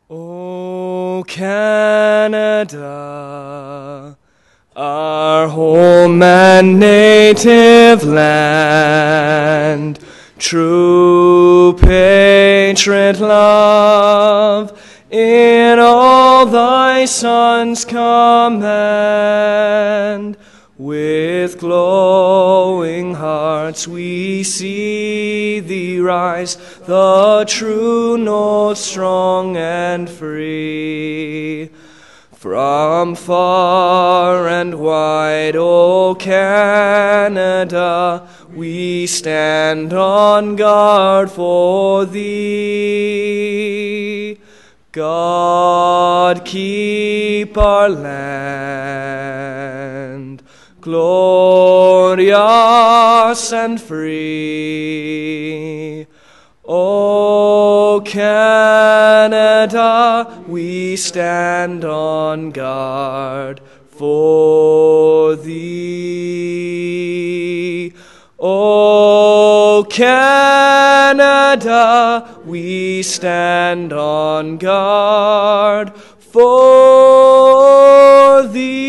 O Canada, our home and native land, true patriot love, in all thy sons command. With glowing hearts we see thee rise, the true north strong and free. From far and wide, O Canada, we stand on guard for thee. God keep our land glorious and free. O Canada, we stand on guard for thee. O Canada, we stand on guard for thee.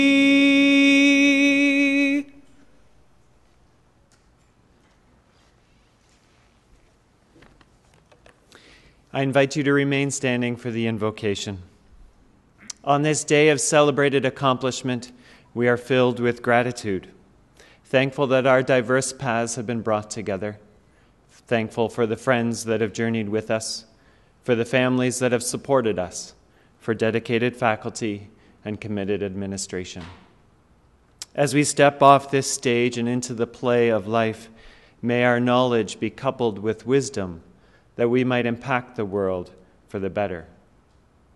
I invite you to remain standing for the invocation. On this day of celebrated accomplishment, we are filled with gratitude, thankful that our diverse paths have been brought together, thankful for the friends that have journeyed with us, for the families that have supported us, for dedicated faculty and committed administration. As we step off this stage and into the play of life, may our knowledge be coupled with wisdom, that we might impact the world for the better.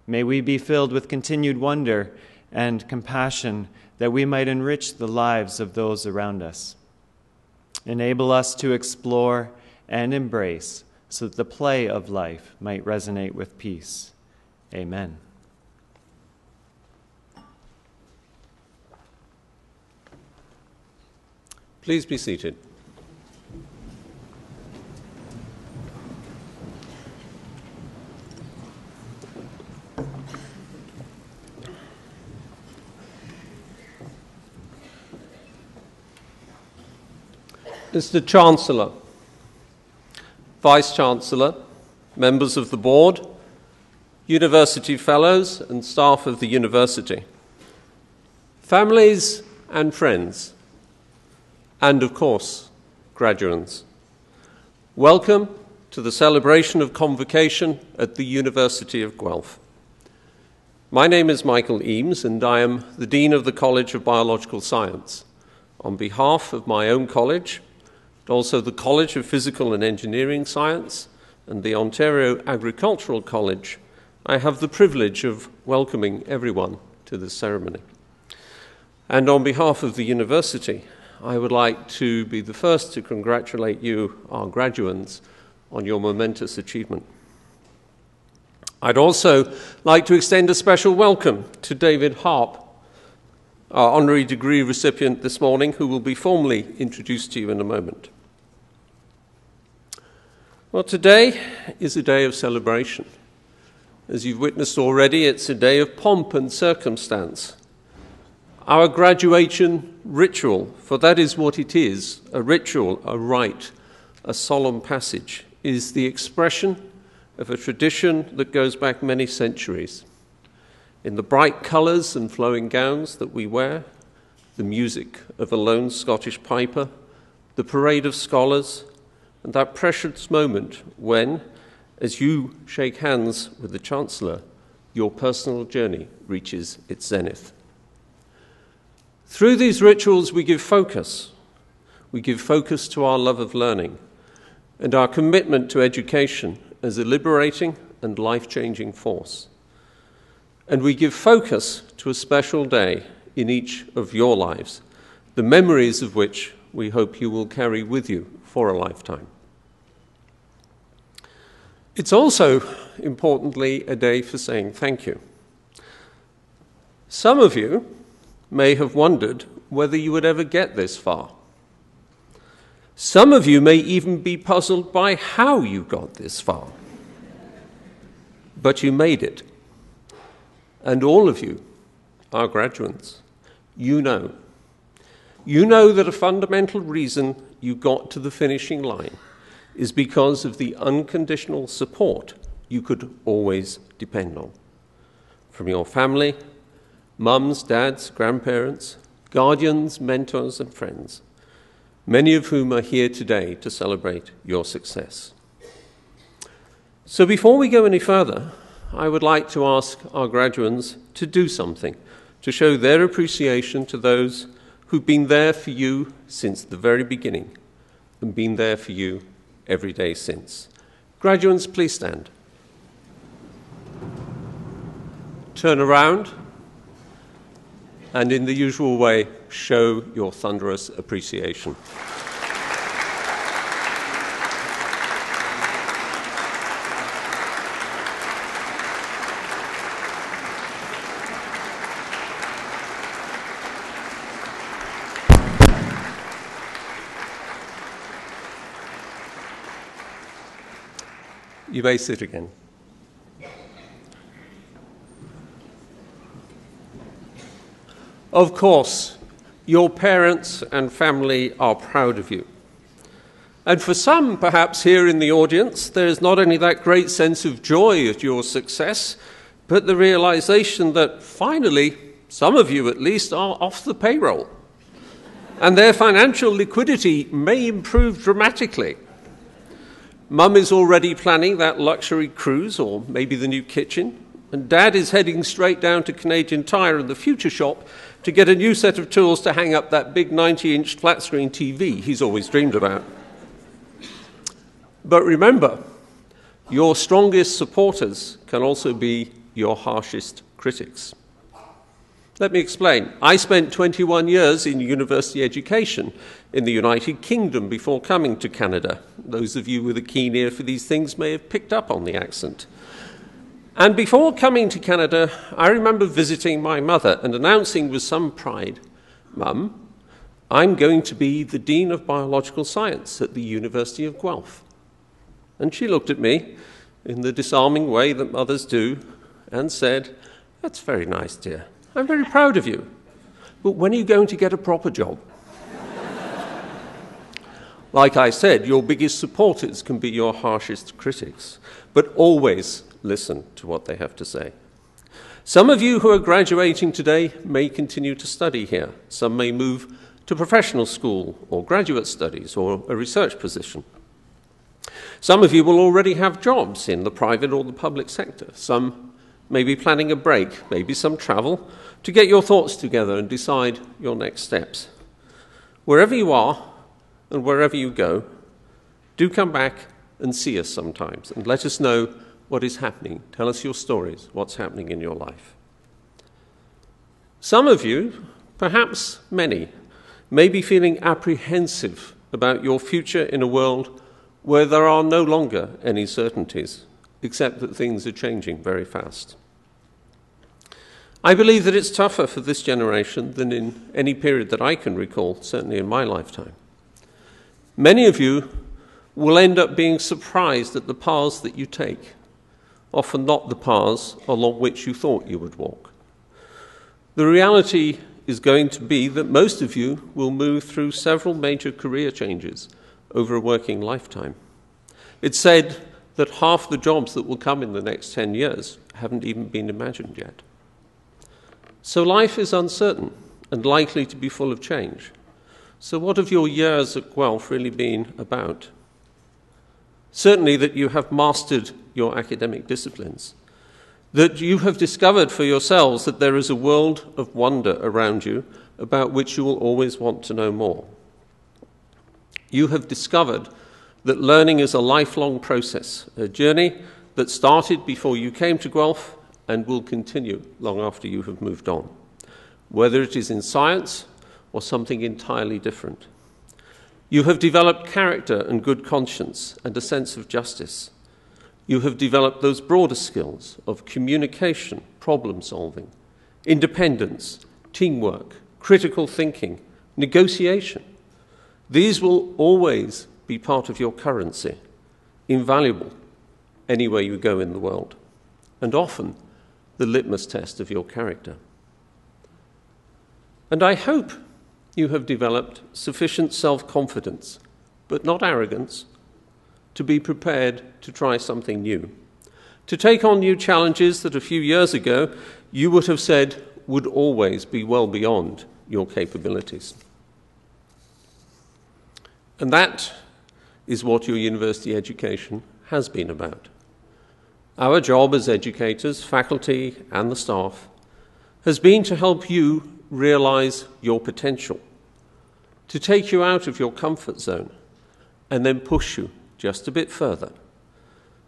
May we be filled with continued wonder and compassion, that we might enrich the lives of those around us. Enable us to explore and embrace, so that the play of life might resonate with peace. Amen. Please be seated. Mr. Chancellor, Vice-Chancellor, members of the board, university fellows and staff of the university, families and friends, and of course, graduands, welcome to the celebration of Convocation at the University of Guelph. My name is Michael Eames, and I am the Dean of the College of Biological Science. On behalf of my own college, but also the College of Physical and Engineering Science and the Ontario Agricultural College, I have the privilege of welcoming everyone to this ceremony. And on behalf of the university, I would like to be the first to congratulate you, our graduands, on your momentous achievement. I'd also like to extend a special welcome to David Harp, our honorary degree recipient this morning, who will be formally introduced to you in a moment. Well, today is a day of celebration. As you've witnessed already, it's a day of pomp and circumstance. Our graduation ritual, for that is what it is, a ritual, a rite, a solemn passage, is the expression of a tradition that goes back many centuries. In the bright colours and flowing gowns that we wear, the music of a lone Scottish piper, the parade of scholars, and that precious moment when, as you shake hands with the Chancellor, your personal journey reaches its zenith. Through these rituals, we give focus. We give focus to our love of learning and our commitment to education as a liberating and life-changing force. And we give focus to a special day in each of your lives, the memories of which we hope you will carry with you for a lifetime. It's also, importantly, a day for saying thank you. Some of you may have wondered whether you would ever get this far. Some of you may even be puzzled by how you got this far. But you made it. And all of you, our graduates, you know that a fundamental reason you got to the finishing line is because of the unconditional support you could always depend on. From your family, mums, dads, grandparents, guardians, mentors, and friends, many of whom are here today to celebrate your success. So before we go any further, I would like to ask our graduates to do something to show their appreciation to those who've been there for you since the very beginning and been there for you every day since. Graduates, please stand. Turn around and in the usual way, show your thunderous appreciation. You may sit again. Of course, your parents and family are proud of you. And for some, perhaps here in the audience, there is not only that great sense of joy at your success, but the realization that finally, some of you at least, are off the payroll. And their financial liquidity may improve dramatically. Mum is already planning that luxury cruise, or maybe the new kitchen, and Dad is heading straight down to Canadian Tire and the Future Shop to get a new set of tools to hang up that big 90-inch flat-screen TV he's always dreamed about. But remember, your strongest supporters can also be your harshest critics. Let me explain. I spent 21 years in university education in the United Kingdom before coming to Canada. Those of you with a keen ear for these things may have picked up on the accent. And before coming to Canada, I remember visiting my mother and announcing with some pride, "Mum, I'm going to be the Dean of Biological Science at the University of Guelph." And she looked at me in the disarming way that mothers do and said, "That's very nice, dear. I'm very proud of you. But when are you going to get a proper job?" Like I said, your biggest supporters can be your harshest critics, but always listen to what they have to say. Some of you who are graduating today may continue to study here. Some may move to professional school or graduate studies or a research position. Some of you will already have jobs in the private or the public sector. Some may be planning a break, maybe some travel, to get your thoughts together and decide your next steps. Wherever you are and wherever you go, do come back and see us sometimes and let us know what is happening. Tell us your stories, what's happening in your life. Some of you, perhaps many, may be feeling apprehensive about your future in a world where there are no longer any certainties, except that things are changing very fast. I believe that it's tougher for this generation than in any period that I can recall, certainly in my lifetime. Many of you will end up being surprised at the paths that you take, often not the paths along which you thought you would walk. The reality is going to be that most of you will move through several major career changes over a working lifetime. It's said that half the jobs that will come in the next 10 years haven't even been imagined yet. So life is uncertain and likely to be full of change. So what have your years at Guelph really been about? Certainly that you have mastered your academic disciplines, that you have discovered for yourselves that there is a world of wonder around you about which you will always want to know more. You have discovered that learning is a lifelong process, a journey that started before you came to Guelph and will continue long after you have moved on, whether it is in science or something entirely different. You have developed character and good conscience and a sense of justice. You have developed those broader skills of communication, problem solving, independence, teamwork, critical thinking, negotiation. These will always be part of your currency, invaluable anywhere you go in the world. And often, the litmus test of your character. And I hope you have developed sufficient self-confidence, but not arrogance, to be prepared to try something new, to take on new challenges that a few years ago you would have said would always be well beyond your capabilities. And that is what your university education has been about. Our job as educators, faculty, and the staff has been to help you realize your potential, to take you out of your comfort zone, and then push you just a bit further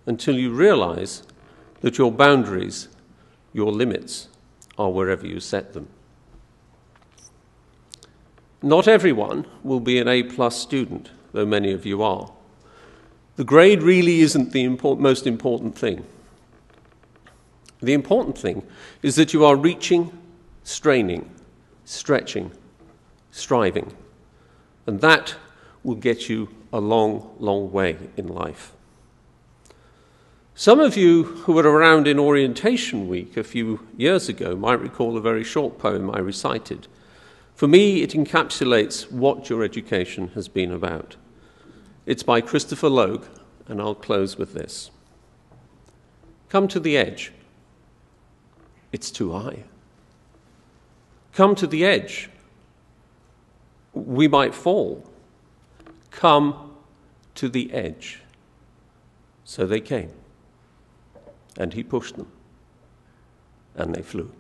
until you realize that your boundaries, your limits, are wherever you set them. Not everyone will be an A+ student, though many of you are. The grade really isn't the most important thing. The important thing is that you are reaching, straining, stretching, striving, and that will get you a long, long way in life. Some of you who were around in orientation week a few years ago might recall a very short poem I recited. For me, it encapsulates what your education has been about. It's by Christopher Logue, and I'll close with this. Come to the edge. It's too high. Come to the edge. We might fall. Come to the edge. So they came, and he pushed them, and they flew.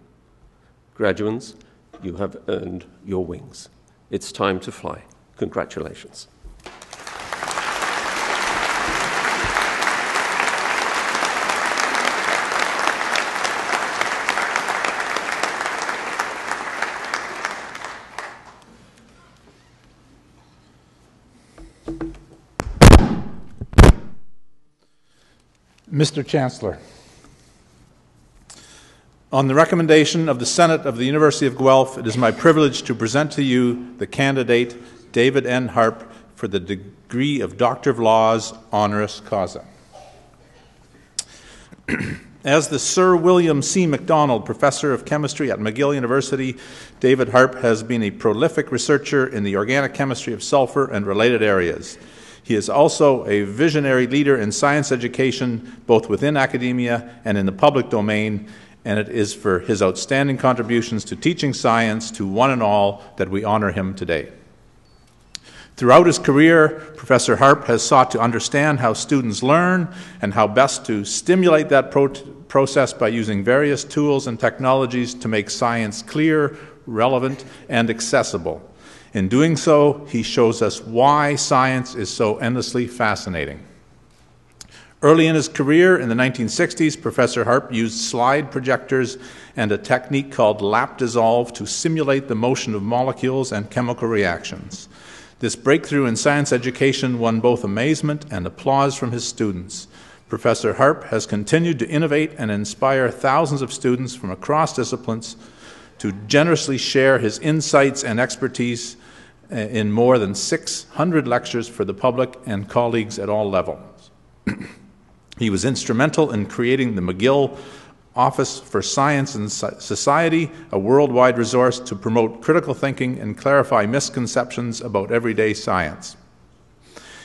Graduands, you have earned your wings. It's time to fly. Congratulations. Mr. Chancellor, on the recommendation of the Senate of the University of Guelph, it is my privilege to present to you the candidate David N. Harp for the degree of Doctor of Laws, honoris causa. As the Sir William C. MacDonald Professor of Chemistry at McGill University, David Harp has been a prolific researcher in the organic chemistry of sulfur and related areas. He is also a visionary leader in science education, both within academia and in the public domain, and it is for his outstanding contributions to teaching science to one and all that we honor him today. Throughout his career, Professor Harp has sought to understand how students learn and how best to stimulate that process by using various tools and technologies to make science clear, relevant, and accessible. In doing so, he shows us why science is so endlessly fascinating. Early in his career, in the 1960s, Professor Harp used slide projectors and a technique called lap dissolve to simulate the motion of molecules and chemical reactions. This breakthrough in science education won both amazement and applause from his students. Professor Harp has continued to innovate and inspire thousands of students from across disciplines to generously share his insights and expertise in more than 600 lectures for the public and colleagues at all levels. He was instrumental in creating the McGill Office for Science and Society, a worldwide resource to promote critical thinking and clarify misconceptions about everyday science.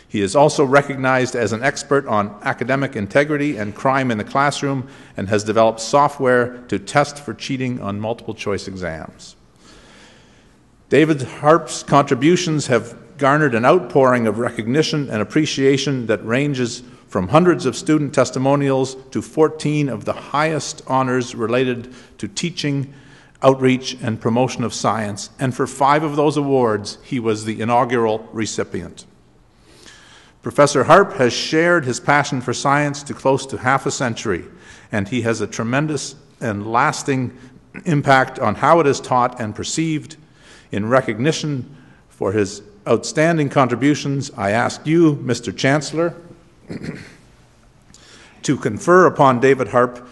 He is also recognized as an expert on academic integrity and crime in the classroom and has developed software to test for cheating on multiple choice exams. David Harp's contributions have garnered an outpouring of recognition and appreciation that ranges from hundreds of student testimonials to 14 of the highest honors related to teaching, outreach, and promotion of science, and for 5 of those awards, he was the inaugural recipient. Professor Harp has shared his passion for science to close to half a century, and he has a tremendous and lasting impact on how it is taught and perceived. In recognition for his outstanding contributions, I ask you, Mr. Chancellor, to confer upon David Harp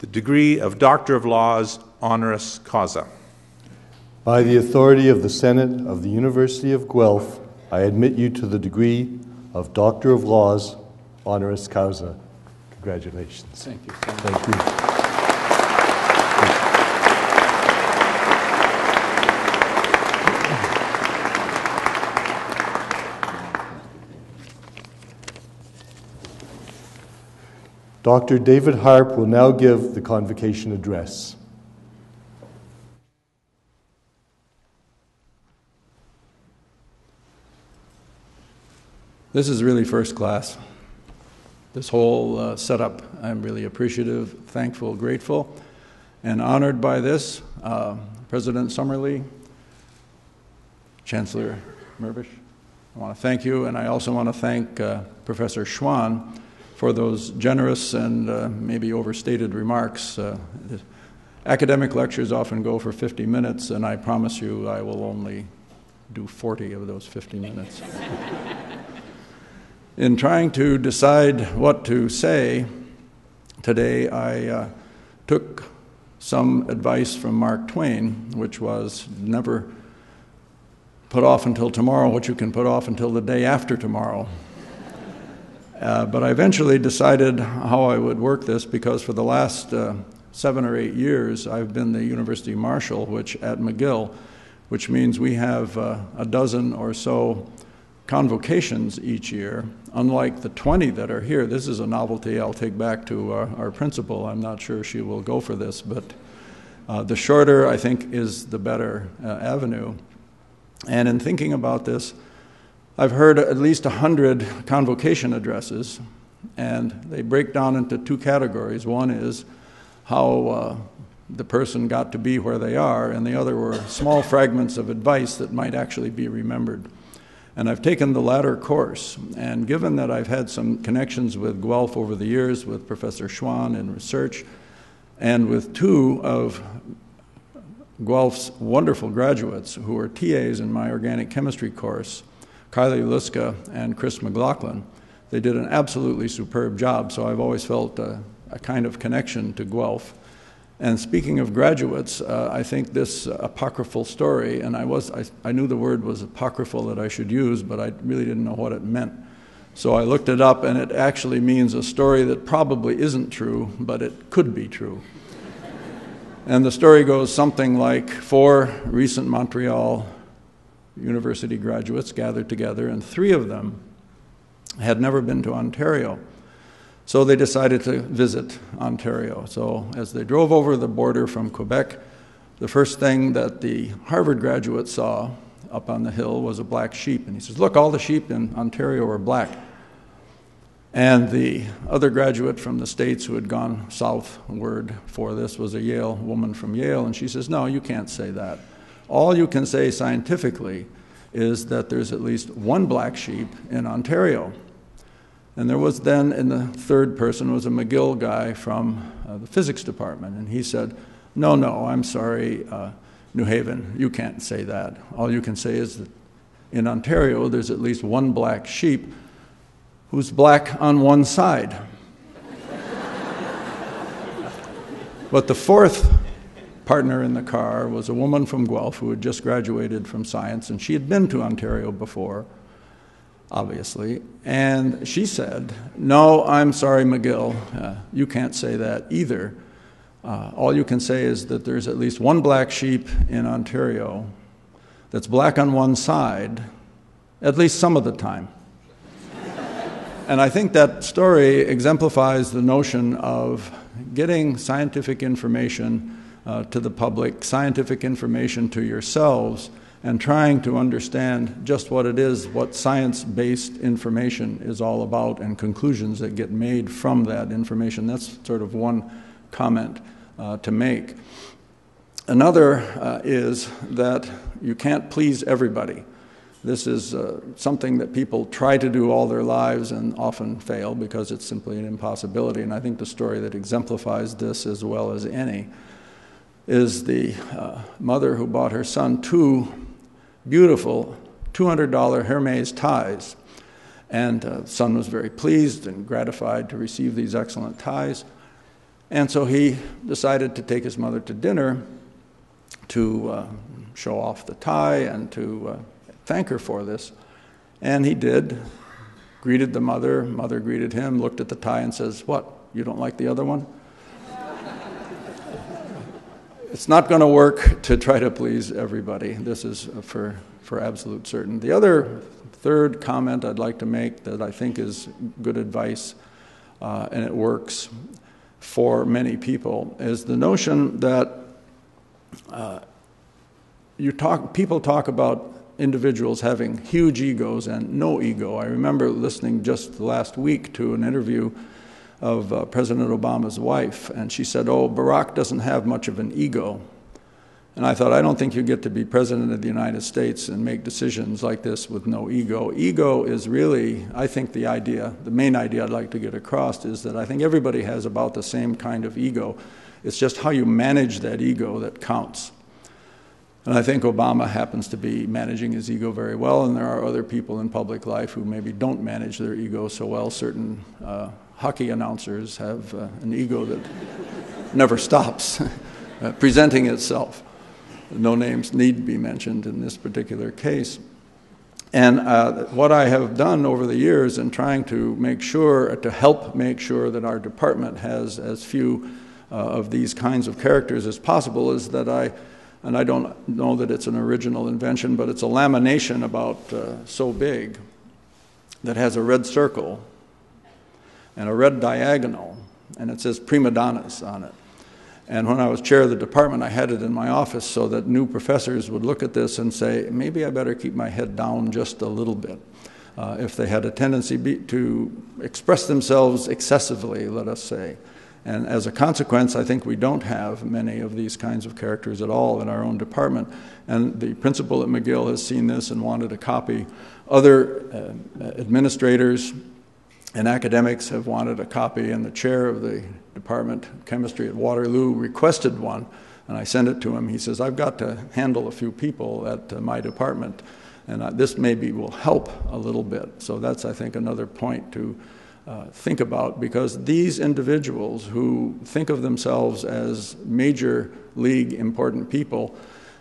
the degree of Doctor of Laws, honoris causa. By the authority of the Senate of the University of Guelph, I admit you to the degree of Doctor of Laws, honoris causa. Congratulations. Thank you. Thank you. Dr. David Harp will now give the convocation address. This is really first class. This whole setup, I'm really appreciative, thankful, grateful, and honored by this. President Summerlee, Chancellor Mirvish, I want to thank you, and I also want to thank Professor Schwann for those generous and maybe overstated remarks. Academic lectures often go for 50 minutes, and I promise you I will only do 40 of those 50 minutes. In trying to decide what to say today, I took some advice from Mark Twain, which was never put off until tomorrow what you can put off until the day after tomorrow. But I eventually decided how I would work this, because for the last 7 or 8 years I've been the University Marshal at McGill, which means we have a dozen or so convocations each year. Unlike the 20 that are here, this is a novelty I'll take back to our principal. I'm not sure she will go for this, but the shorter, I think, is the better avenue. And in thinking about this, I've heard at least 100 convocation addresses, and they break down into 2 categories. One is how the person got to be where they are, and the other were small fragments of advice that might actually be remembered. And I've taken the latter course, and given that I've had some connections with Guelph over the years, with Professor Schwann in research, and with 2 of Guelph's wonderful graduates who are TAs in my organic chemistry course, Kylie Liska and Chris McLaughlin, they did an absolutely superb job, so I've always felt a kind of connection to Guelph. And speaking of graduates, I think this apocryphal story, and I knew the word was apocryphal that I should use, but I really didn't know what it meant. So I looked it up, and it actually means a story that probably isn't true, but it could be true. And the story goes something like 4 recent Montreal University graduates gathered together, and 3 of them had never been to Ontario. So they decided to visit Ontario. So as they drove over the border from Quebec, the first thing that the Harvard graduate saw up on the hill was a black sheep. And he says, "Look, all the sheep in Ontario are black." And the other graduate from the States who had gone southward for this was a Yale woman from Yale, and she says, "No, you can't say that. All you can say scientifically is that there's at least 1 black sheep in Ontario." And there was then, in the third person, was a McGill guy from the physics department, and he said, no, I'm sorry, New Haven, you can't say that. All you can say is that in Ontario there's at least 1 black sheep who's black on one side. But the 4th partner in the car was a woman from Guelph who had just graduated from science, and she had been to Ontario before, obviously, and she said, "No, I'm sorry, McGill, you can't say that either. All you can say is that there's at least 1 black sheep in Ontario that's black on one side, at least some of the time." And I think that story exemplifies the notion of getting scientific information to the public, scientific information to yourselves, and trying to understand just what it is, what science-based information is all about, and conclusions that get made from that information. That's sort of one comment to make. Another is that you can't please everybody. This is something that people try to do all their lives and often fail because it's simply an impossibility. And I think the story that exemplifies this as well as any is the mother who bought her son 2 beautiful $200 Hermes ties. And son was very pleased and gratified to receive these excellent ties. And so he decided to take his mother to dinner to show off the tie and to thank her for this. And he did, greeted the mother, mother greeted him, looked at the tie and says, "What, you don't like the other one?" It's not going to work to try to please everybody. This is for absolute certain. The other third comment I'd like to make that I think is good advice and it works for many people, is the notion that people talk about individuals having huge egos and no ego. I remember listening just last week to an interview of President Obama's wife, and she said, "Oh, Barack doesn't have much of an ego." And I thought, I don't think you get to be president of the United States and make decisions like this with no ego. Ego is really, I think the main idea I'd like to get across is that I think everybody has about the same kind of ego. It's just how you manage that ego that counts. And I think Obama happens to be managing his ego very well, and there are other people in public life who maybe don't manage their ego so well. Certain hockey announcers have an ego that never stops presenting itself. No names need be mentioned in this particular case. And what I have done over the years in trying to help make sure that our department has as few of these kinds of characters as possible is that and I don't know that it's an original invention, but it's a lamination about so big that has a red circle and a red diagonal, and it says prima donnas on it. And when I was chair of the department, I had it in my office so that new professors would look at this and say, maybe I better keep my head down just a little bit. If they had a tendency to express themselves excessively, let us say. And as a consequence, I think we don't have many of these kinds of characters at all in our own department. And the principal at McGill has seen this and wanted a copy. Other administrators and academics have wanted a copy, and the chair of the Department of Chemistry at Waterloo requested one, and I sent it to him. He says, I've got to handle a few people at my department, and this maybe will help a little bit. So that's, I think, another point to think about, because these individuals who think of themselves as major league important people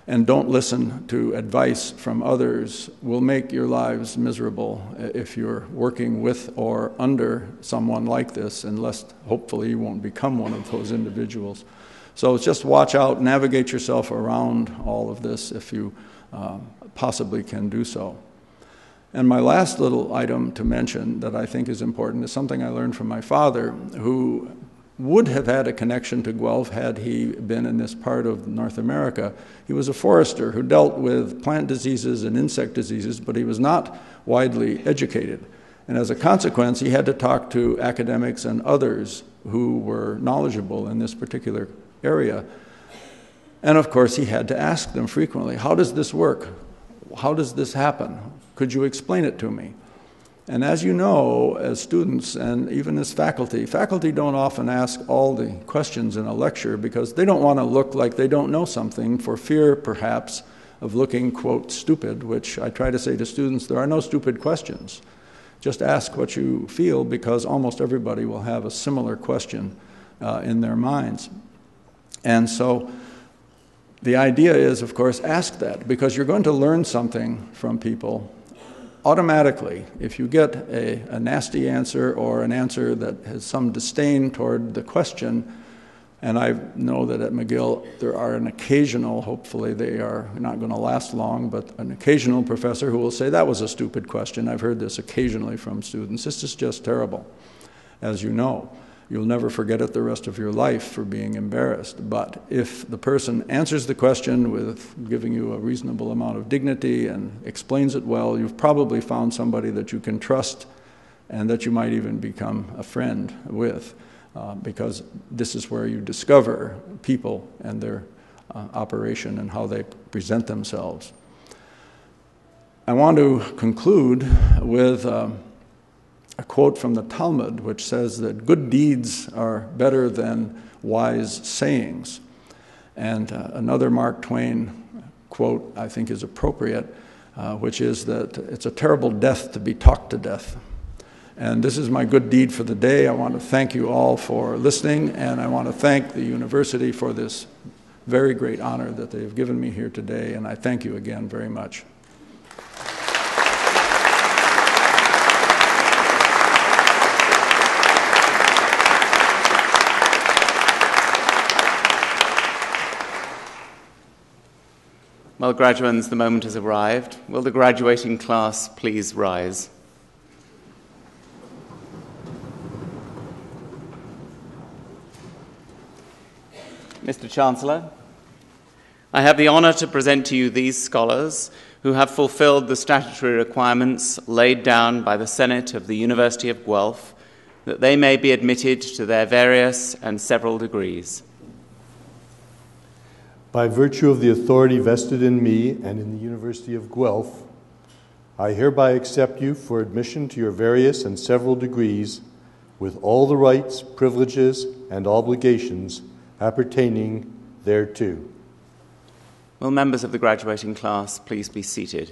and don't listen to advice from others will make your lives miserable if you're working with or under someone like this, unless hopefully you won't become one of those individuals. So just watch out, navigate yourself around all of this if you possibly can do so. And my last little item to mention that I think is important is something I learned from my father, who would have had a connection to Guelph had he been in this part of North America. He was a forester who dealt with plant diseases and insect diseases, but he was not widely educated. And as a consequence, he had to talk to academics and others who were knowledgeable in this particular area. And of course, he had to ask them frequently, how does this work? How does this happen? Could you explain it to me? And as you know, as students and even as faculty don't often ask all the questions in a lecture because they don't want to look like they don't know something for fear, perhaps, of looking, quote, stupid, which I try to say to students, there are no stupid questions. Just ask what you feel, because almost everybody will have a similar question in their minds. And so the idea is, of course, ask that, because you're going to learn something from people automatically. If you get a nasty answer or an answer that has some disdain toward the question, and I know that at McGill there are an occasional, hopefully they are not going to last long, but an occasional professor who will say, that was a stupid question. I've heard this occasionally from students. This is just terrible. As you know, you'll never forget it the rest of your life for being embarrassed. But if the person answers the question with giving you a reasonable amount of dignity and explains it well, you've probably found somebody that you can trust and that you might even become a friend with, because this is where you discover people and their operation and how they present themselves. I want to conclude with a quote from the Talmud, which says that good deeds are better than wise sayings. And another Mark Twain quote I think is appropriate, which is that it's a terrible death to be talked to death. And this is my good deed for the day. I want to thank you all for listening, and I want to thank the university for this very great honor that they've given me here today, and I thank you again very much. Well, graduands, the moment has arrived. Will the graduating class please rise? Mr. Chancellor, I have the honour to present to you these scholars who have fulfilled the statutory requirements laid down by the Senate of the University of Guelph that they may be admitted to their various and several degrees. By virtue of the authority vested in me and in the University of Guelph, I hereby accept you for admission to your various and several degrees with all the rights, privileges, and obligations appertaining thereto. Will members of the graduating class please be seated?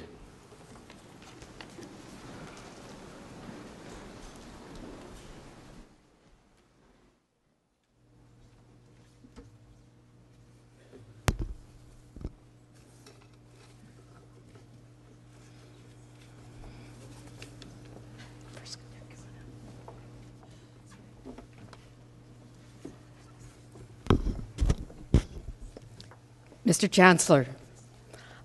Mr. Chancellor,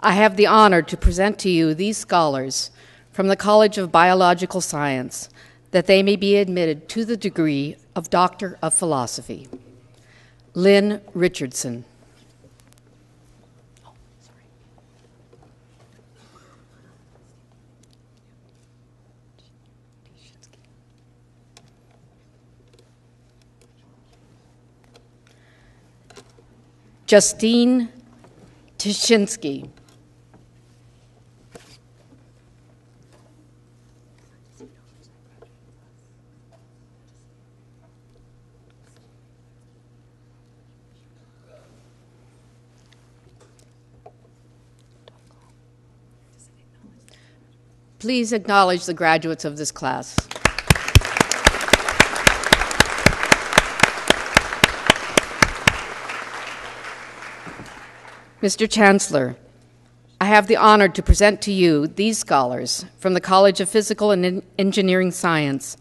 I have the honor to present to you these scholars from the College of Biological Science that they may be admitted to the degree of Doctor of Philosophy. Lynn Richardson. Justine Tishinsky. Please acknowledge the graduates of this class. Mr. Chancellor, I have the honor to present to you these scholars from the College of Physical and Engineering Science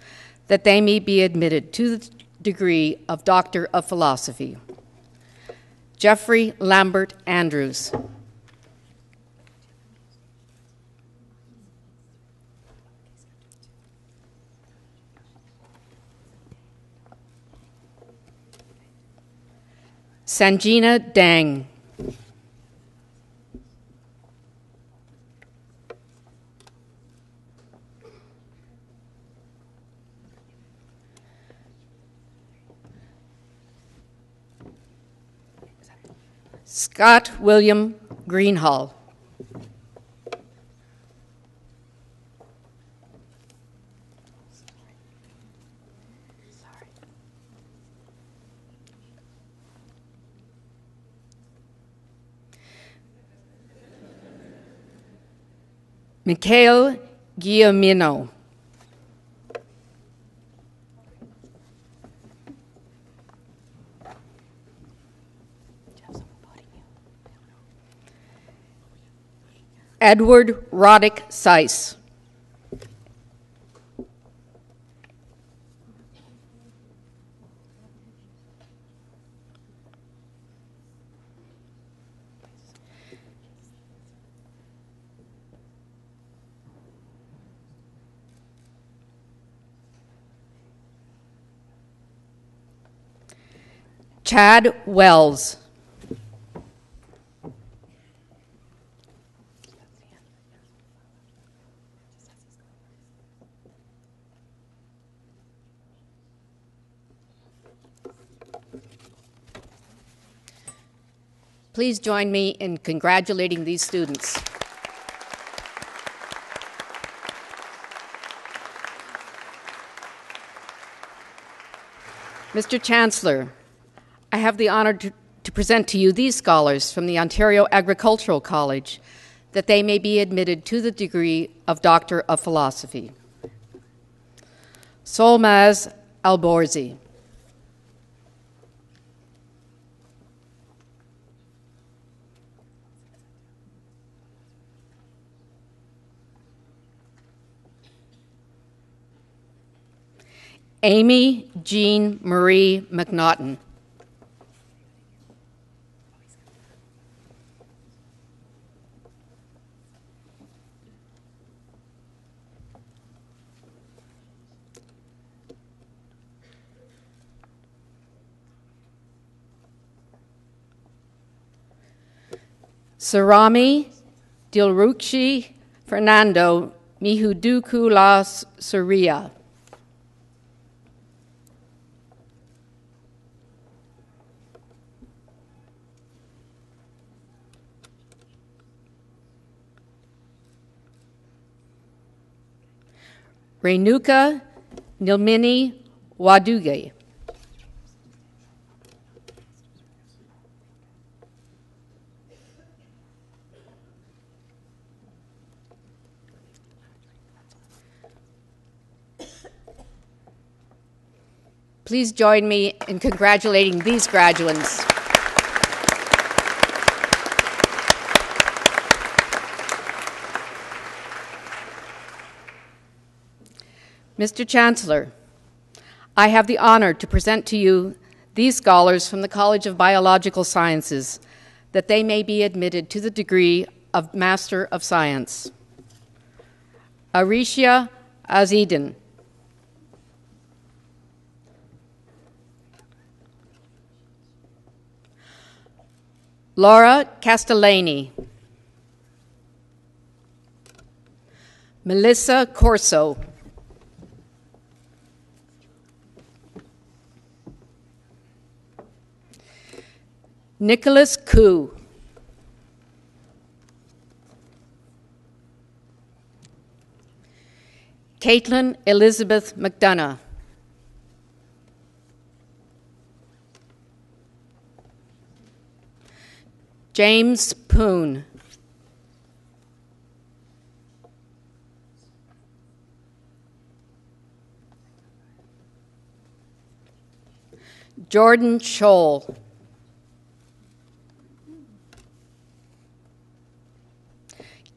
that they may be admitted to the degree of Doctor of Philosophy. Jeffrey Lambert Andrews. Sanjina Dang. Scott William Greenhall. Mikhail Guillemino. Edward Roddick Seiss. Chad Wells. Please join me in congratulating these students. Mr. Chancellor, I have the honor to present to you these scholars from the Ontario Agricultural College that they may be admitted to the degree of Doctor of Philosophy. Solmaz Alborzi. Amy Jean Marie McNaughton. Sarami Dilrukshi Fernando Mihuduku La Surya. Renuka Nilmini Waduge. Please join me in congratulating these graduates. Mr. Chancellor, I have the honor to present to you these scholars from the College of Biological Sciences, that they may be admitted to the degree of Master of Science. Arisha Azedin. Laura Castellani. Melissa Corso. Nicholas Koo. Caitlin Elizabeth McDonough. James Poon. Jordan Scholl.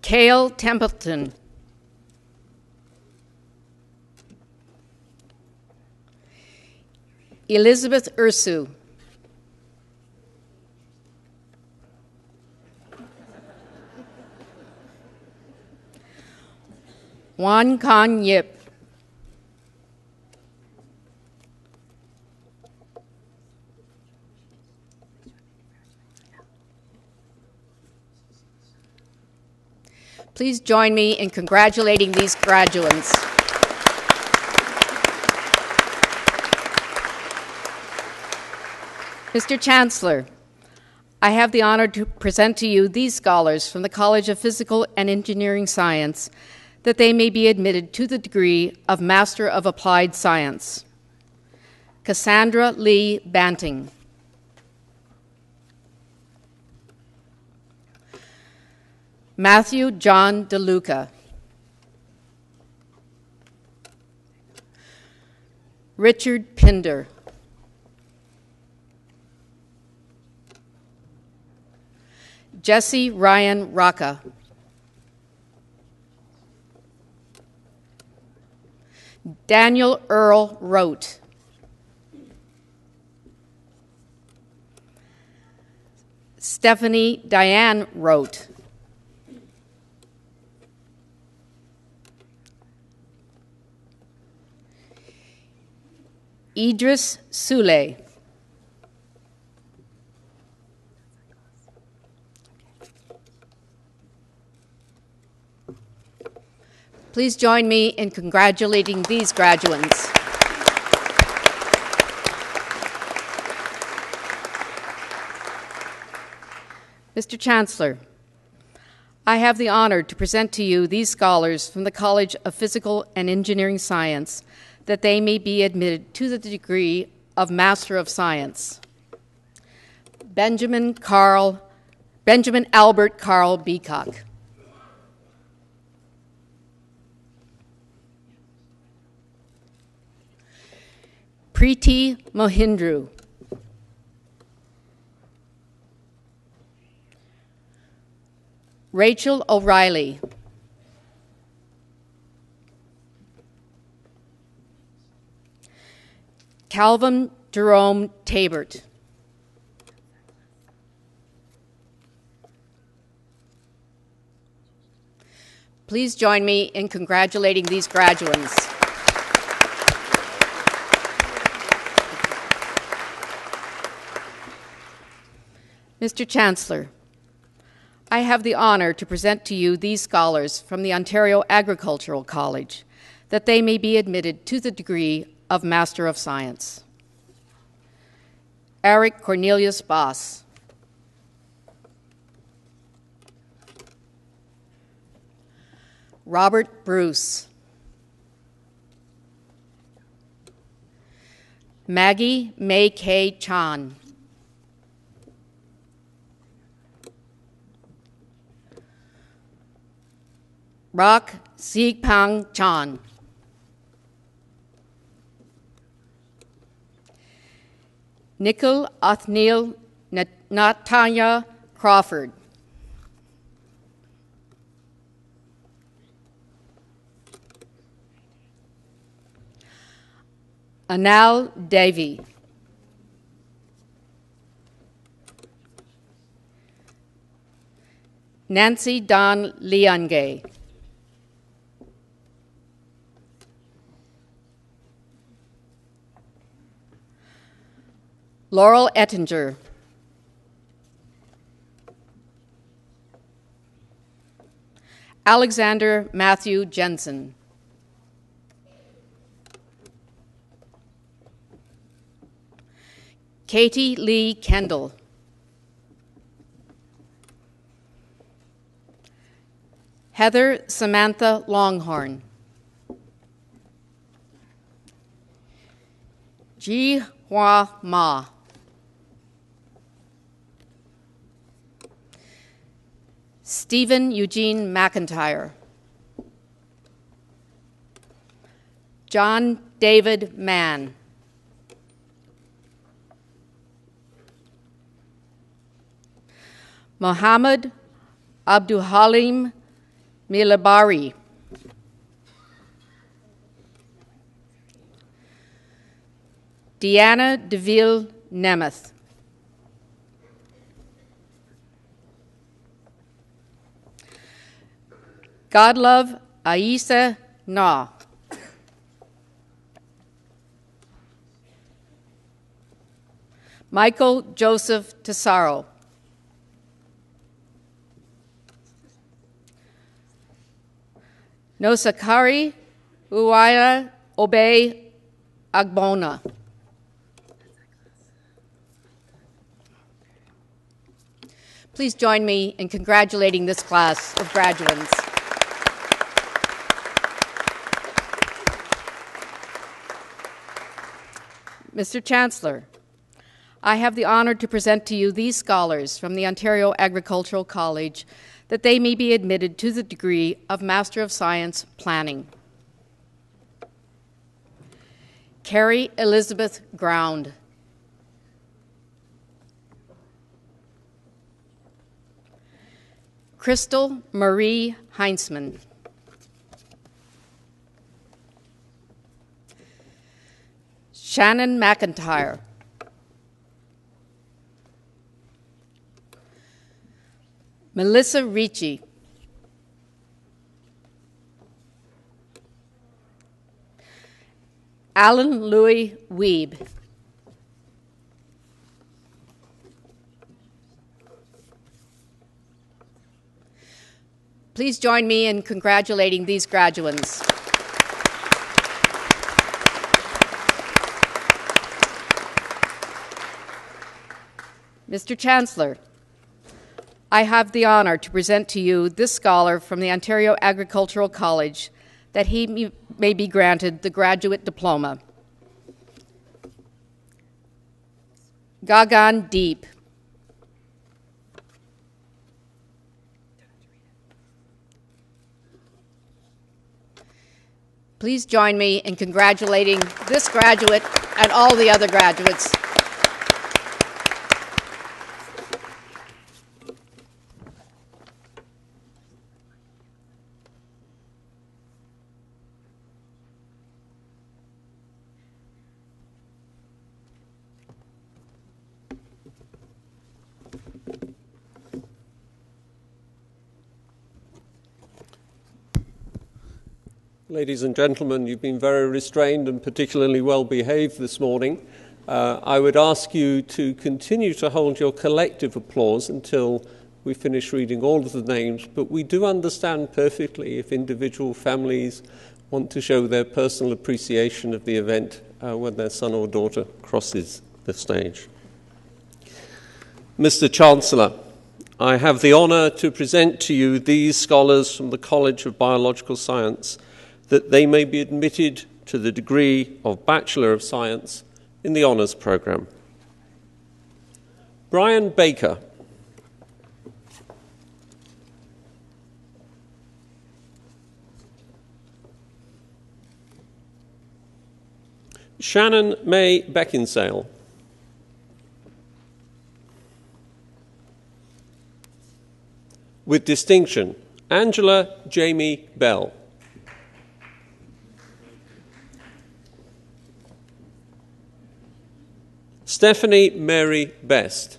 Cale Templeton. Elizabeth Ursu. Wan Kan Yip. Please join me in congratulating these graduates. Mr. Chancellor, I have the honor to present to you these scholars from the College of Physical and Engineering Science, that they may be admitted to the degree of Master of Applied Science. Cassandra Lee Banting. Matthew John DeLuca. Richard Pinder. Jesse Ryan Rocca. Daniel Earl Rote. Stephanie Diane Rote. Idris Sule. Please join me in congratulating these graduates. Mr. Chancellor, I have the honor to present to you these scholars from the College of Physical and Engineering Science, that they may be admitted to the degree of Master of Science. Benjamin Albert Carl Beacock. Preeti Mohindru. Rachel O'Reilly. Calvin Jerome Tabert. Please join me in congratulating these graduates. Mr. Chancellor, I have the honor to present to you these scholars from the Ontario Agricultural College, that they may be admitted to the degree of Master of Science. Eric Cornelius Boss. Robert Bruce. Maggie May K. Chan. Rak Sigpang Chan. Nicole Othniel Natanya Crawford. Anal Devi. Nancy Don Liangay. Laurel Ettinger. Alexander Matthew Jensen. Katie Lee Kendall. Heather Samantha Longhorn. Ji Hua Ma. Stephen Eugene McIntyre. John David Mann. Mohammed Abdulhalim Milabari. Deanna DeVille Nemeth. Godlove Aisa Na. Michael Joseph Tesaro. Nosakari Uwaya Obey Agbona. Please join me in congratulating this class of graduates. Mr. Chancellor, I have the honor to present to you these scholars from the Ontario Agricultural College, that they may be admitted to the degree of Master of Science Planning. Carrie Elizabeth Ground. Crystal Marie Heinzman. Shannon McIntyre. Melissa Ricci. Alan Louis Weeb. Please join me in congratulating these graduates. Mr. Chancellor, I have the honor to present to you this scholar from the Ontario Agricultural College, that he may be granted the graduate diploma. Gagan Deep. Please join me in congratulating this graduate and all the other graduates. Ladies and gentlemen, you've been very restrained and particularly well behaved this morning. I would ask you to continue to hold your collective applause until we finish reading all of the names, but we do understand perfectly if individual families want to show their personal appreciation of the event when their son or daughter crosses the stage. Mr. Chancellor, I have the honour to present to you these scholars from the College of Biological Science, that they may be admitted to the degree of Bachelor of Science in the Honours Programme. Brian Baker. Shannon May Beckinsale. With distinction, Angela Jamie Bell. Stephanie Mary Best.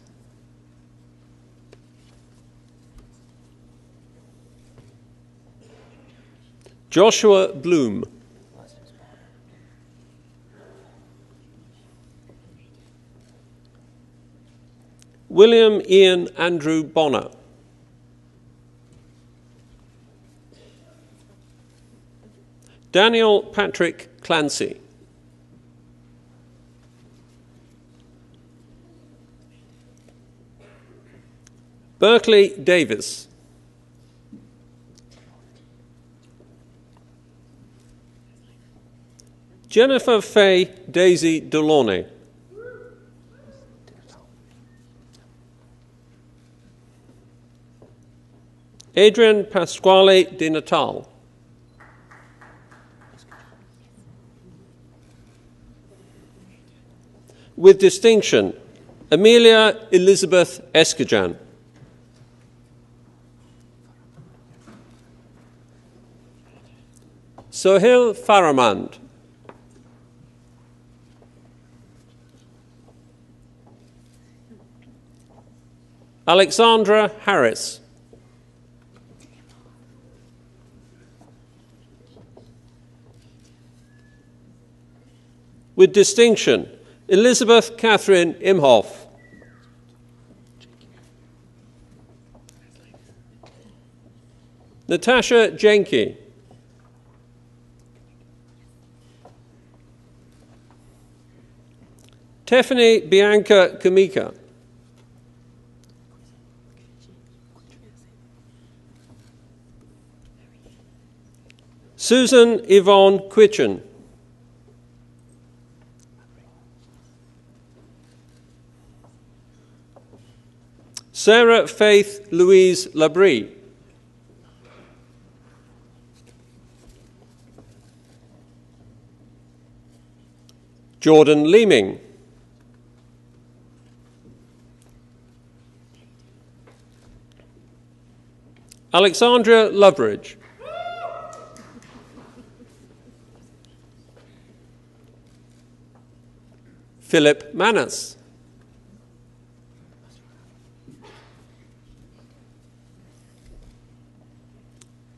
Joshua Bloom. William Ian Andrew Bonner. Daniel Patrick Clancy. Berkeley Davis. Jennifer Faye Daisy Delaunay. Adrian Pasquale Di Natale. With distinction, Amelia Elizabeth Escajan. Sohail Faramand. Alexandra Harris. With distinction, Elizabeth Catherine Imhoff. Natasha Jenke. Tiffany Bianca Kamika. Susan Yvonne Quitchen. Sarah Faith Louise Labrie. Jordan Leeming. Alexandra Loveridge. Philip Manas.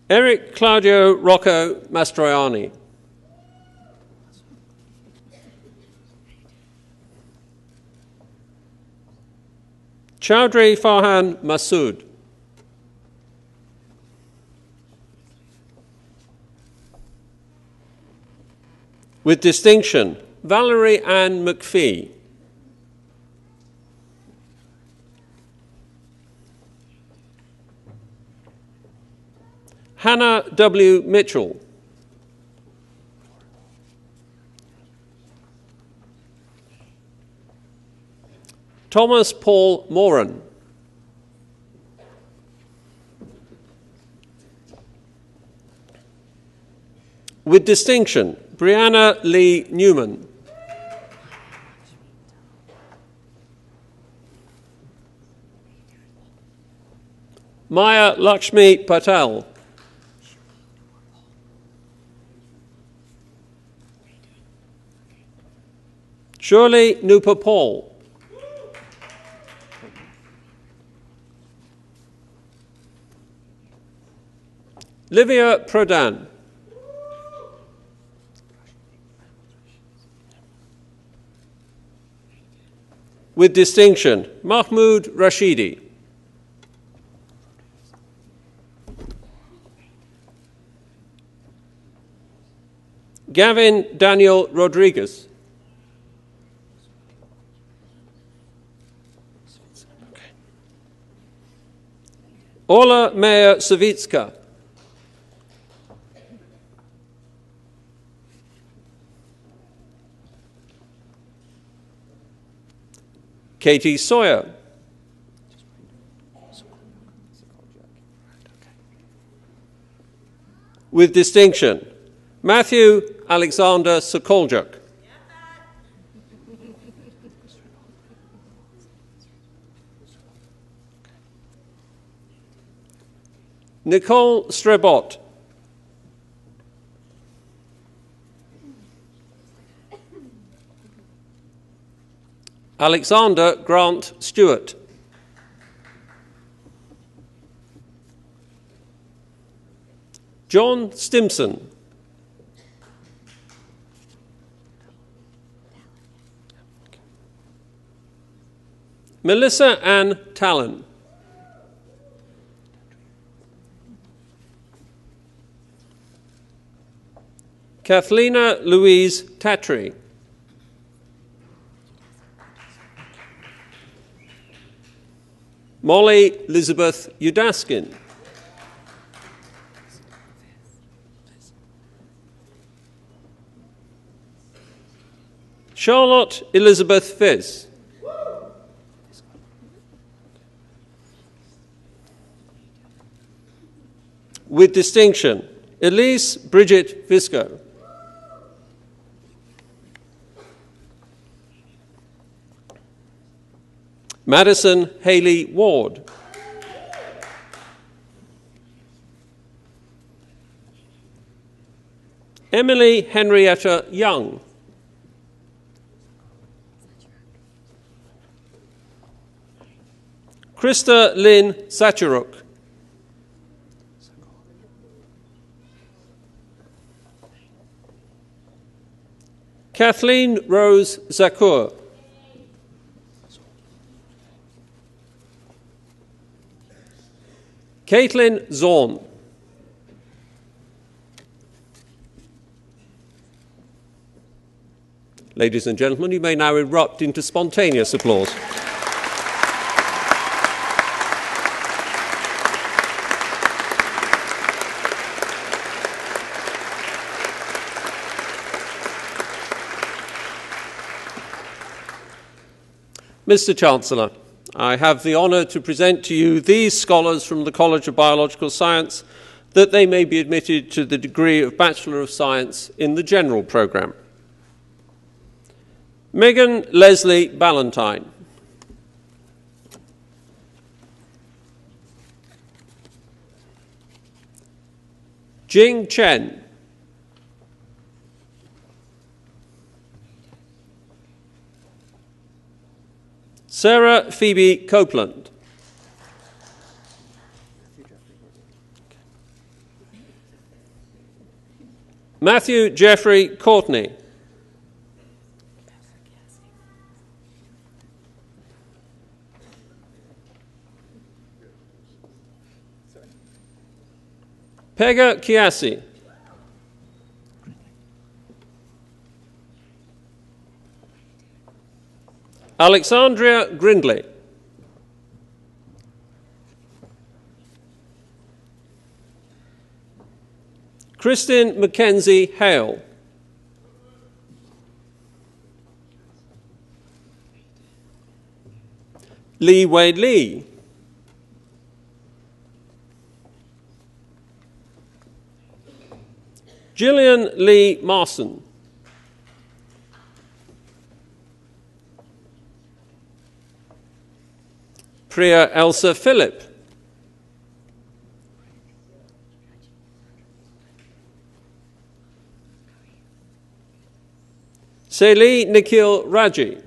Eric Claudio Rocco Mastroianni. Chowdhury Farhan Masood. With distinction, Valerie Ann McPhee. Hannah W. Mitchell. Thomas Paul Moran. With distinction, Brianna Lee Newman. Maya Lakshmi Patel. Shirley Nupa Paul. Livia Prodan. With distinction, Mahmoud Rashidi. Gavin Daniel Rodriguez. Ola Meja Savitska. Katie Sawyer. With distinction, Matthew Alexander Sokoljuk. Nicole Strebot. Alexander Grant Stewart. John Stimson. Melissa Ann Talon. Kathlena Louise Tatry. Molly Elizabeth Udaskin. Charlotte Elizabeth Fizz. With distinction, Elise Bridget Visco. Madison Haley Ward. Emily Henrietta Young. Krista Lynn Sacharuk. Kathleen Rose Zakur. Caitlin Zorn. Ladies and gentlemen, you may now erupt into spontaneous applause. Mr. Chancellor, I have the honour to present to you these scholars from the College of Biological Science that they may be admitted to the degree of Bachelor of Science in the general programme. Megan Leslie Ballantyne. Jing Chen. Sarah Phoebe Copeland. Matthew Jeffrey Courtney. Pega Kiasi. Alexandria Grindley. Kristin Mackenzie Hale. Lee Wei Lee. Gillian Lee Marson. Priya Elsa Phillip. Seli Nikhil Raji.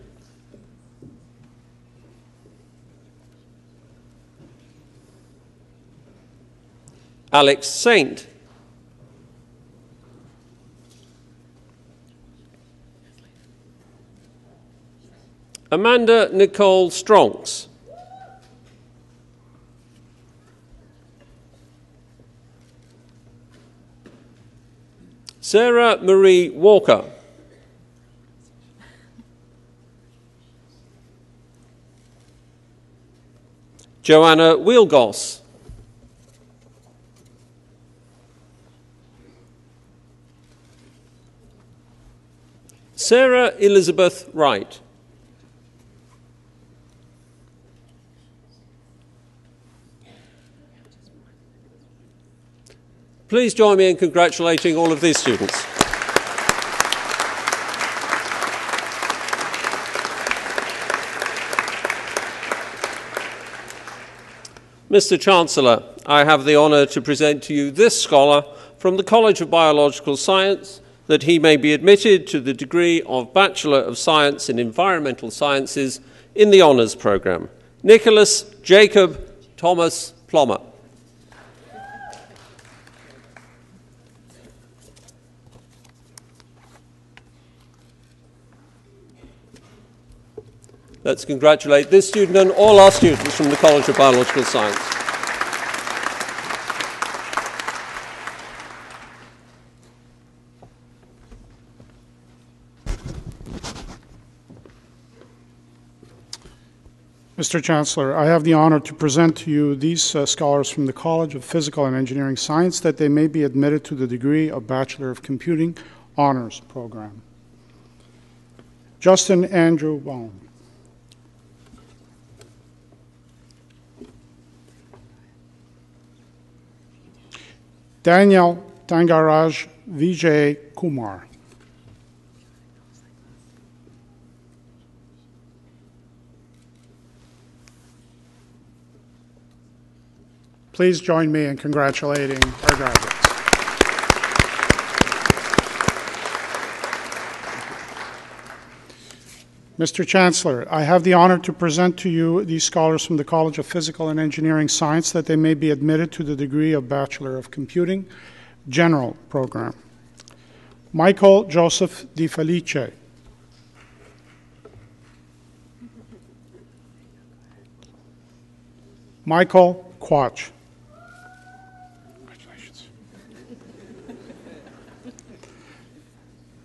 Alex Saint. Amanda Nicole Strongs. Sarah Marie Walker. Joanna Wielgos. Sarah Elizabeth Wright. Please join me in congratulating all of these students. Mr. Chancellor, I have the honour to present to you this scholar from the College of Biological Science, that he may be admitted to the degree of Bachelor of Science in Environmental Sciences in the Honours Programme. Nicholas Jacob Thomas Plummer. Let's congratulate this student and all our students from the College of Biological Science. Mr. Chancellor, I have the honor to present to you these scholars from the College of Physical and Engineering Science, that they may be admitted to the degree of Bachelor of Computing Honors Program. Justin Andrew Bone. Daniel Tangaraj Vijay Kumar. Please join me in congratulating our graduates. Mr. Chancellor, I have the honor to present to you these scholars from the College of Physical and Engineering Science, that they may be admitted to the degree of Bachelor of Computing General Program. Michael Joseph Di Felice. Michael Quach. Congratulations.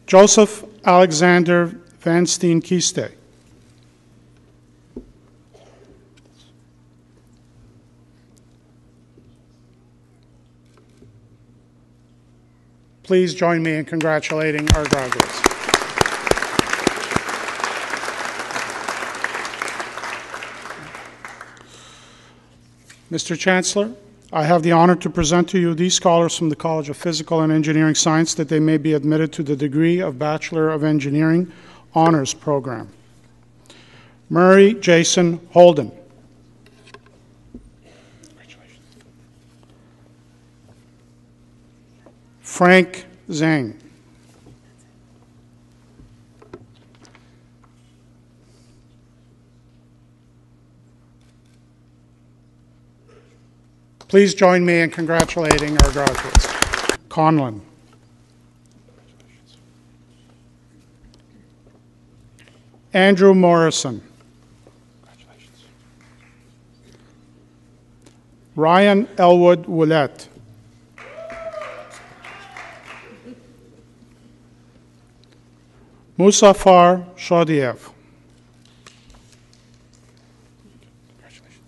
Joseph Alexander Van Steen Kiste. Please join me in congratulating our graduates. Mr. Chancellor, I have the honor to present to you these scholars from the College of Physical and Engineering Science, that they may be admitted to the degree of Bachelor of Engineering Honors Program. Murray Jason Holden. Congratulations. Frank Zhang. Please join me in congratulating our graduates. Conlon. Andrew Morrison. Congratulations. Ryan Elwood Willett. Musafar Shodiev. Congratulations.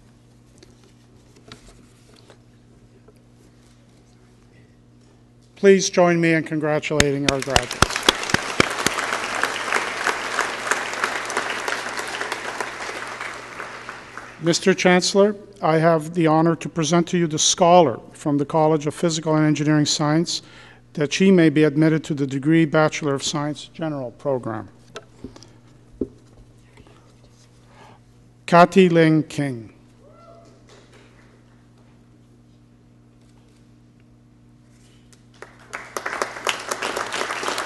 Please join me in congratulating our graduates. Mr. Chancellor, I have the honor to present to you the scholar from the College of Physical and Engineering Science, that she may be admitted to the degree Bachelor of Science General Program. Kathy Ling King.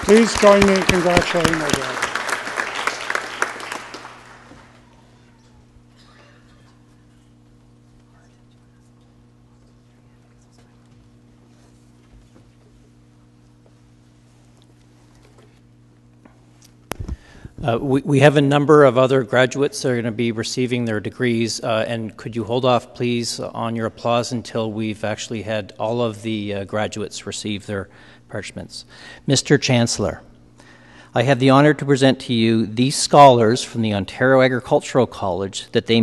Please join me in congratulating our graduates. We have a number of other graduates that are going to be receiving their degrees, and could you hold off, please, on your applause until we've actually had all of the graduates receive their parchments. Mr. Chancellor, I have the honor to present to you these scholars from the Ontario Agricultural College that he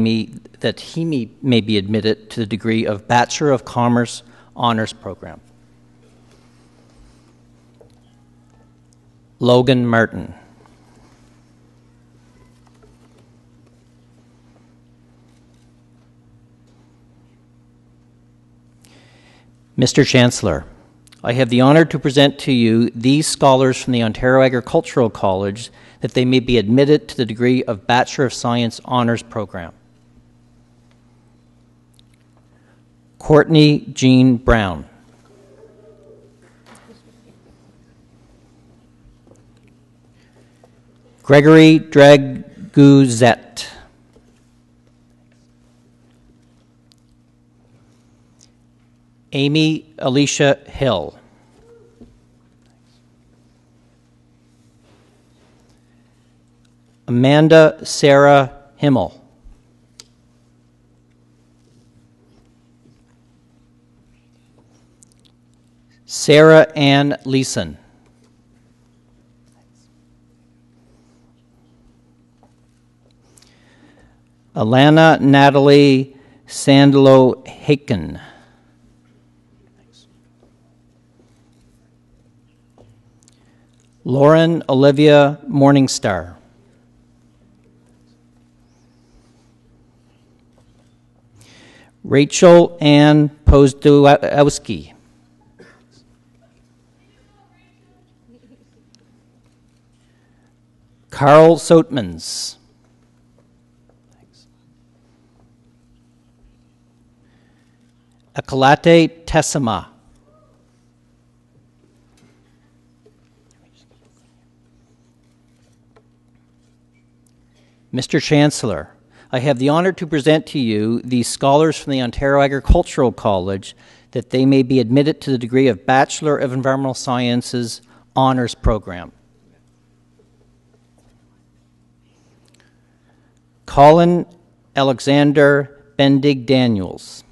may be admitted to the degree of Bachelor of Commerce Honours Program. Logan Martin. Mr. Chancellor, I have the honor to present to you these scholars from the Ontario Agricultural College that they may be admitted to the degree of Bachelor of Science Honours Program. Courtney Jean Brown. Gregory Draguzet. Amy Alicia Hill. Amanda Sarah Himmel. Sarah Ann Leeson. Alana Natalie Sandlo-Haken. Lauren Olivia Morningstar. Rachel Ann Pozdowski. Carl Soetmans. Akalate Tessima. Mr. Chancellor, I have the honor to present to you these scholars from the Ontario Agricultural College that they may be admitted to the degree of Bachelor of Environmental Sciences Honours Program. Colin Alexander Bendig Daniels.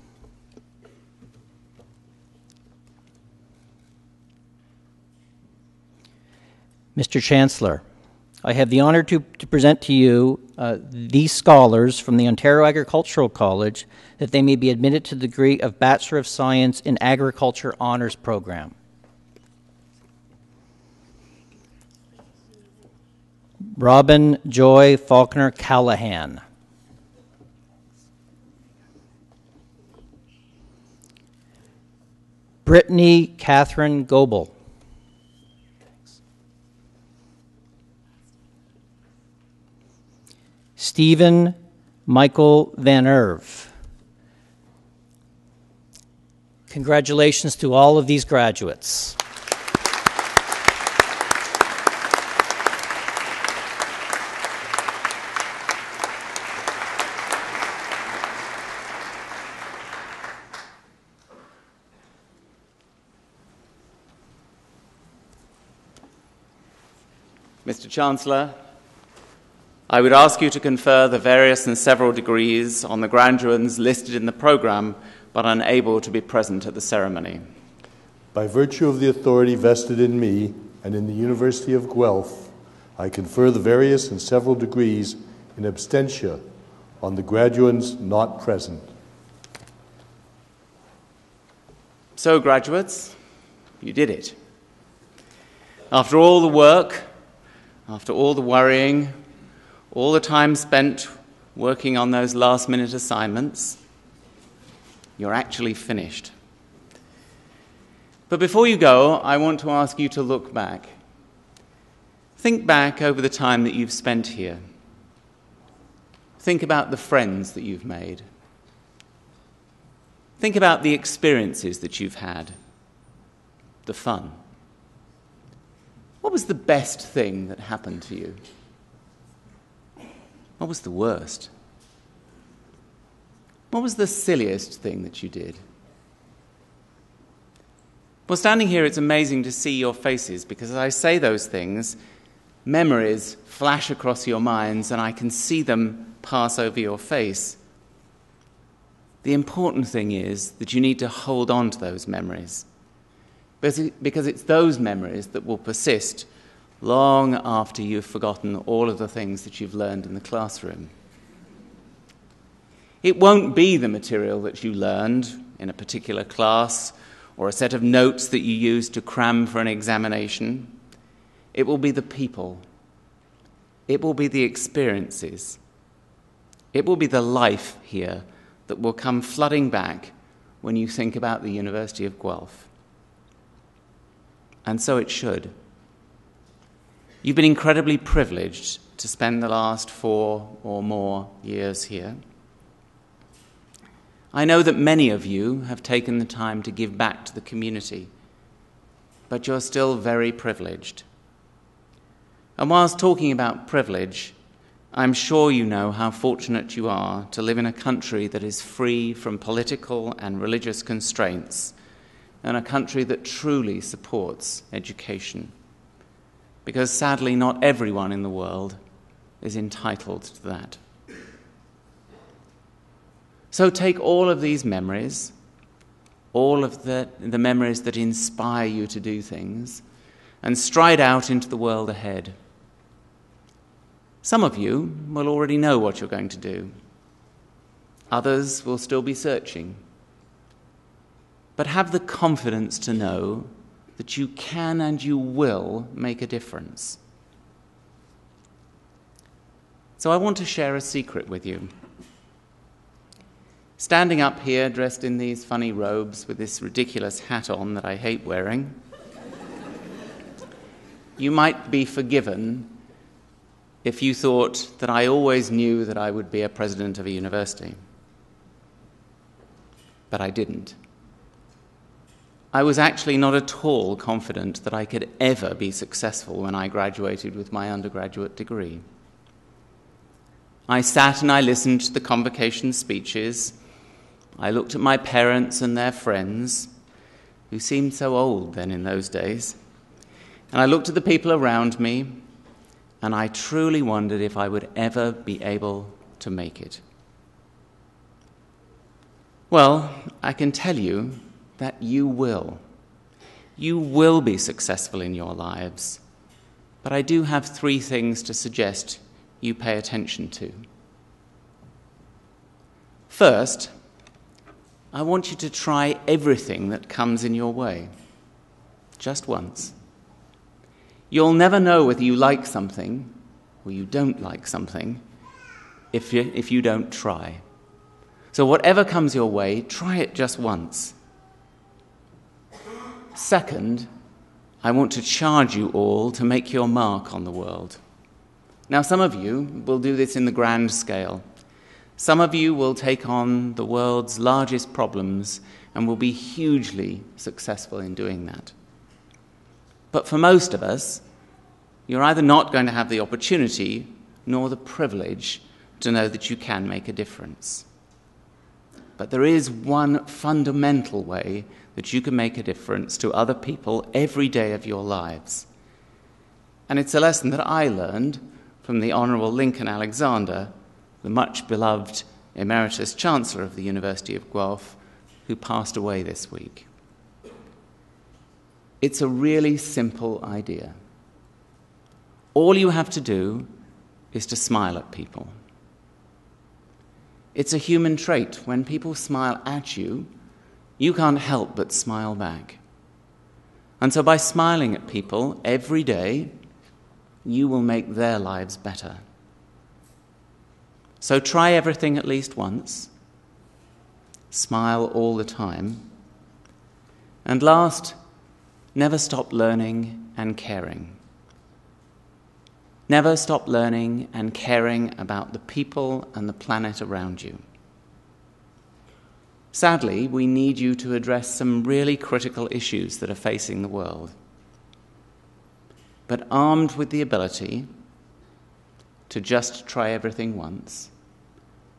Mr. Chancellor, I have the honor to present to you these scholars from the Ontario Agricultural College that they may be admitted to the degree of Bachelor of Science in Agriculture Honours Program. Robin Joy Faulkner Callahan. Brittany Catherine Goebel. Stephen Michael Van Erve. Congratulations to all of these graduates. Mr. Chancellor, I would ask you to confer the various and several degrees on the graduands listed in the program but unable to be present at the ceremony. By virtue of the authority vested in me and in the University of Guelph, I confer the various and several degrees in absentia on the graduands not present. So, graduates, you did it. After all the work, after all the worrying, all the time spent working on those last-minute assignments, you're actually finished. But before you go, I want to ask you to look back. Think back over the time that you've spent here. Think about the friends that you've made. Think about the experiences that you've had, the fun. What was the best thing that happened to you? What was the worst? What was the silliest thing that you did? Well, standing here, it's amazing to see your faces because as I say those things, memories flash across your minds and I can see them pass over your face. The important thing is that you need to hold on to those memories. because it's those memories that will persist long after you've forgotten all of the things that you've learned in the classroom. It won't be the material that you learned in a particular class or a set of notes that you used to cram for an examination. It will be the people. It will be the experiences. It will be the life here that will come flooding back when you think about the University of Guelph. And so it should. You've been incredibly privileged to spend the last 4 or more years here. I know that many of you have taken the time to give back to the community, but you're still very privileged. And whilst talking about privilege, I'm sure you know how fortunate you are to live in a country that is free from political and religious constraints, and a country that truly supports education. Because sadly, not everyone in the world is entitled to that. So take all of these memories, all of the memories that inspire you to do things, and stride out into the world ahead. Some of you will already know what you're going to do. Others will still be searching. But have the confidence to know that you can and you will make a difference. So I want to share a secret with you. Standing up here dressed in these funny robes with this ridiculous hat on that I hate wearing, you might be forgiven if you thought that I always knew that I would be a president of a university. But I didn't. I was actually not at all confident that I could ever be successful when I graduated with my undergraduate degree. I sat and I listened to the convocation speeches. I looked at my parents and their friends, who seemed so old then in those days. And I looked at the people around me, and I truly wondered if I would ever be able to make it. Well, I can tell you that you will. You will be successful in your lives. But I do have 3 things to suggest you pay attention to. First, I want you to try everything that comes in your way, just once. You'll never know whether you like something or you don't like something if you don't try. So whatever comes your way, try it just once. Second, I want to charge you all to make your mark on the world. Now, some of you will do this in the grand scale. Some of you will take on the world's largest problems and will be hugely successful in doing that. But for most of us, you're either not going to have the opportunity nor the privilege to know that you can make a difference. But there is one fundamental way that you can make a difference to other people every day of your lives. And it's a lesson that I learned from the Honourable Lincoln Alexander, the much-beloved Emeritus Chancellor of the University of Guelph, who passed away this week. It's a really simple idea. All you have to do is to smile at people. It's a human trait. When people smile at you, you can't help but smile back. And so by smiling at people every day, you will make their lives better. So try everything at least once. Smile all the time. And last, never stop learning and caring. Never stop learning and caring about the people and the planet around you. Sadly, we need you to address some really critical issues that are facing the world. But armed with the ability to just try everything once,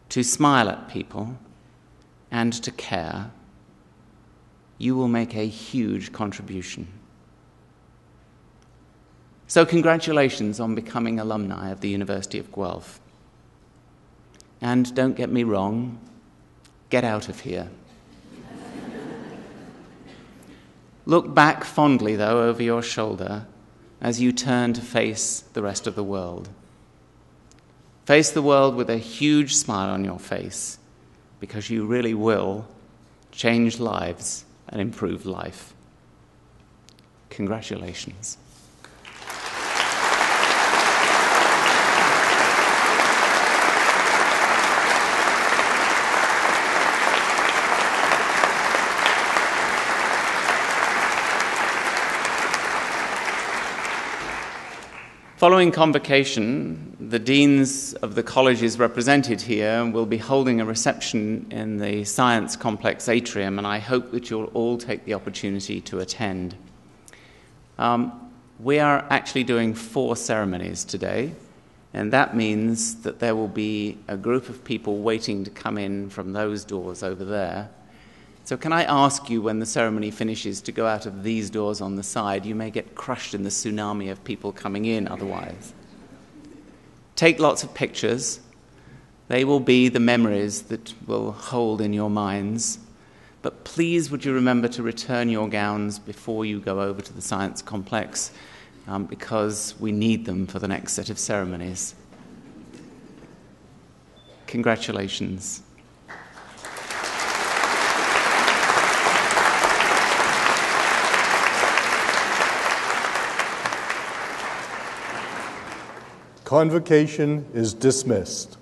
to smile at people, and to care, you will make a huge contribution. So congratulations on becoming alumni of the University of Guelph. And don't get me wrong, get out of here. Look back fondly, though, over your shoulder as you turn to face the rest of the world. Face the world with a huge smile on your face, because you really will change lives and improve life. Congratulations. Following convocation, the deans of the colleges represented here will be holding a reception in the Science Complex atrium, and I hope that you'll all take the opportunity to attend. We are actually doing 4 ceremonies today, and that means that there will be a group of people waiting to come in from those doors over there. So can I ask you, when the ceremony finishes, to go out of these doors on the side? You may get crushed in the tsunami of people coming in otherwise. Take lots of pictures. They will be the memories that will hold in your minds. But please would you remember to return your gowns before you go over to the Science Complex, because we need them for the next set of ceremonies. Congratulations. Convocation is dismissed.